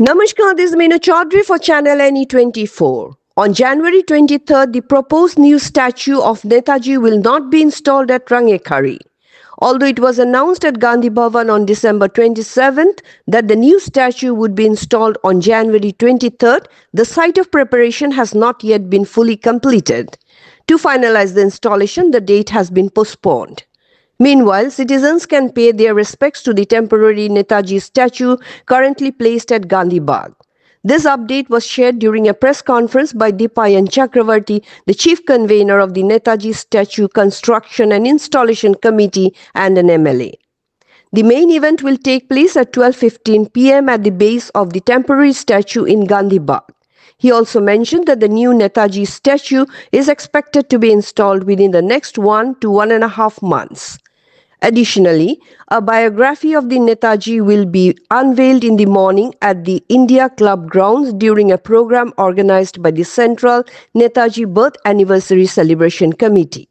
Namaskar, this is Meena Chaudhary for Channel NE24. On January 23rd, the proposed new statue of Netaji will not be installed at Rangekhari. Although it was announced at Gandhi Bhavan on December 27th that the new statue would be installed on January 23rd, the site of preparation has not yet been fully completed. To finalize the installation, the date has been postponed. Meanwhile, citizens can pay their respects to the temporary Netaji statue currently placed at Gandhi Bagh. This update was shared during a press conference by Dipayan Chakravarti, the chief convener of the Netaji Statue Construction and Installation Committee and an MLA. The main event will take place at 12:15 p.m. at the base of the temporary statue in Gandhi Bagh. He also mentioned that the new Netaji statue is expected to be installed within the next 1 to 1.5 months. Additionally, a biography of the Netaji will be unveiled in the morning at the India Club grounds during a program organized by the Central Netaji Birth Anniversary Celebration Committee.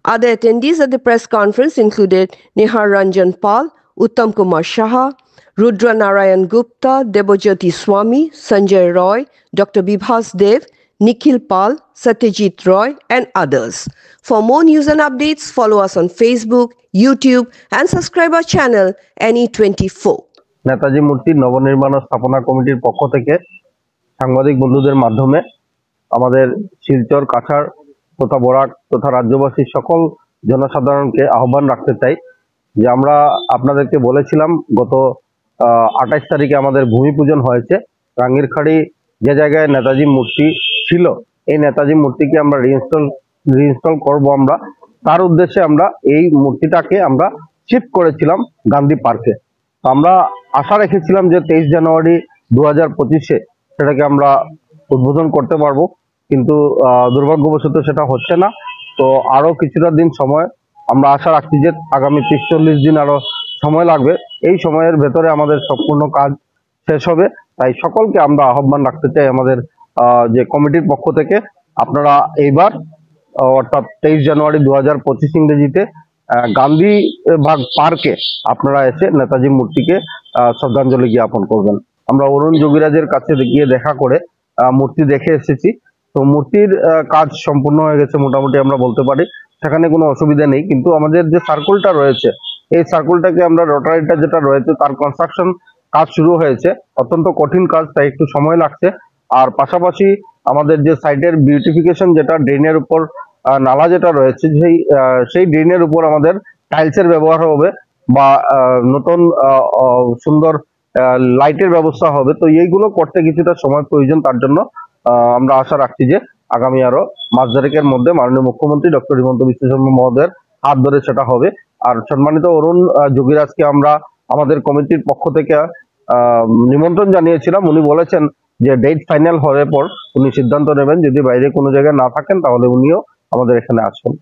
Other attendees at the press conference included Nihar Ranjan Pal, Uttam Kumar Shah, Rudra Narayan Gupta, Debojyoti Swami, Sanjay Roy, Dr. Bibhas Dev, Nikhil Pal, Satyajit Roy, and others. For more news and updates, follow us on Facebook, YouTube, and subscribe our channel NE24. Netaji মূর্তি নবনির্মাণ ও স্থাপনা কমিটির পক্ষ থেকে সাংবাদিক বন্ধুদের মাধ্যমে আমাদের শিলচর কাছাড় তথা বরাক তথা রাজ্যবাসীর সকল জনসাধারণকে আহ্বান রাখতে চাই যে আমরা আপনাদেরকে বলেছিলাম গত 28 তারিখে আমাদের ভূমি পূজন হয়েছে। রাঙ্গিরখাড়ি যে জায়গায় নেতাজি মূর্তি ছিল এই নেতাজি মূর্তিকে আমরা রিইনস্টল করব। আমরা তার উদ্দেশ্যে আমরা এই মূর্তিটাকে আমরা শিফট করেছিলাম গান্ধী পার্কে। আমরা আশা রেখেছিলাম যে 23 জানুয়ারি 2025-এ সেটাকে আমরা উদ্বোধন করতে পারবো, কিন্তু দুর্ভাগ্যবশত সেটা হচ্ছে না। তো আরো কিছুটা দিন সময় আমরা আশা রাখছি যে আগামী 30-40 দিন আরো সময় লাগবে। এই সময়ের ভেতরে আমাদের সম্পূর্ণ কাজ শেষ হবে। তাই সকলকে আমরা আহ্বান রাখতে চাই আমাদের যে কমিটির পক্ষ থেকে, আপনারা এইবার অর্থাৎ 23 জানুয়ারি 2025 ইংরেজিতে গান্ধী বাগ পার্কে আপনারা এসে নেতাজি মূর্তিকে শ্রদ্ধাঞ্জলি জ্ঞাপন করবেন। আমরা অরুণ যোগীরাজের কাছে গিয়ে দেখা করে মূর্তি দেখে এসেছি। তো মূর্তির কাজ সম্পূর্ণ হয়ে গেছে মোটামুটি আমরা বলতে পারি, সেখানে কোনো অসুবিধা নেই। কিন্তু আমাদের যে সার্কুলটা রয়েছে এই সার্কুলটাকে আমরা রোটারিটা যেটা রয়েছে তার কনস্ট্রাকশন কাজ শুরু হয়েছে, অত্যন্ত কঠিন কাজ, তাই একটু সময় লাগছে। আর পাশাপাশি আমাদের যে সাইটের বিউটিফিকেশন যেটা ড্রেনের উপর নালা যেটা রয়েছে সেই ড্রেনের উপর আমাদের টাইলসের ব্যবহার হবে বা নতুন সুন্দর লাইটের ব্যবস্থা হবে। তো এইগুলো করতে কিছুটা সময় প্রয়োজন, তার জন্য আমরা আশা রাখছি যে আগামী আরো মাস দেড়েকের মধ্যে মাননীয় মুখ্যমন্ত্রী ডক্টর হিমন্ত বিশ্ব শর্মা মহোদয়ের হাত ধরে সেটা হবে। আর সম্মানিত অরুণ যোগীরাজকে আমরা আমাদের কমিটির পক্ষ থেকে নিমন্ত্রণ জানিয়েছিলাম। উনি বলেছেন যে ডেট ফাইনাল হওয়ার পর উনি সিদ্ধান্ত নেবেন, যদি বাইরে কোনো জায়গায় না থাকেন তাহলে উনিও আমাদের এখানে আসবেন।